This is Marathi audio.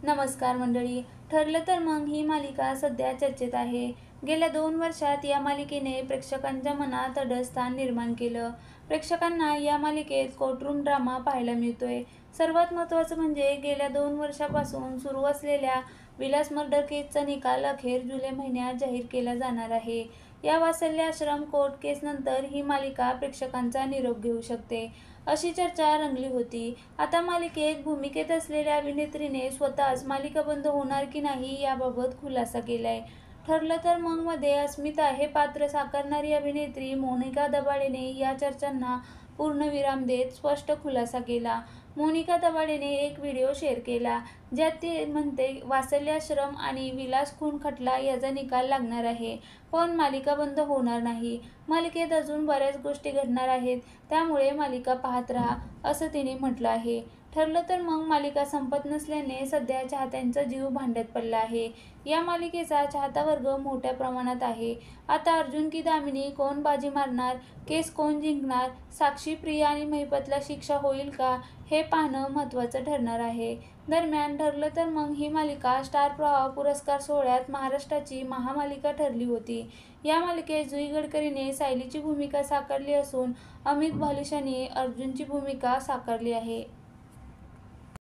नमस्कार मंडळी. ठरलं तर मग ही मालिका सध्या चर्चेत आहे. गेल्या 2 वर्षात या मालिकेने प्रेक्षकांच्या मनात अढळ स्थान निर्माण केलं. प्रेक्षकांना या मालिकेत कोर्टरूम ड्रामा पाहायला मिळतोय. सर्वात महत्त्वाचं म्हणजे गेल्या 2 वर्षांपासून सुरू असलेल्या विलास मर्डर केसचा निकाल अखेर जुलै महिन्यात जाहीर केला जाणार आहे. या वात्सल्याश्रम कोर्ट केसनंतर ही मालिका प्रेक्षकांचा निरोप घेऊ शकते, अशी चर्चा रंगली होती. आता मालिकेत भूमिकेत असलेल्या अभिनेत्रीने स्वतःच मालिका बंद होणार की नाही याबाबत खुलासा केलाय. ठरलं तर मग मध्ये अस्मिता हे पात्र साकारणारी अभिनेत्री मोनिका दबाडेने या चर्चांना पूर्णविराम देत स्पष्ट खुलासा केला. मोनिका दबाडेने एक व्हिडिओ शेअर केला, ज्यात ती म्हणते वात्सल्याश्रम आणि विलास खून खटला याचा निकाल लागणार आहे, पण मालिका बंद होणार नाही. मालिकेत अजून बऱ्याच गोष्टी घडणार आहेत, त्यामुळे मालिका पाहत राहा, असं तिने म्हटलं आहे. ठरलं तर मग मालिका संपत नसल्याने सध्या चाहत्यांचा जीव भांड्यात पडला आहे. या मालिकेचा चाहता वर्ग मोठ्या प्रमाणात आहे. आता अर्जुन की दामिनी कोण बाजी मारणार, केस कोण जिंकणार, साक्षी, प्रिया आणि महिपतला शिक्षा होईल का, हे पाहणं महत्त्वाचं ठरणार आहे. दरम्यान ठरलं तर मग ही मालिका स्टार प्रवाह पुरस्कार सोहळ्यात महाराष्ट्राची महामालिका ठरली होती. या मालिकेत जुई गडकरीने सायलीची भूमिका साकारली असून अमित भालिशाने अर्जुनची भूमिका साकारली आहे.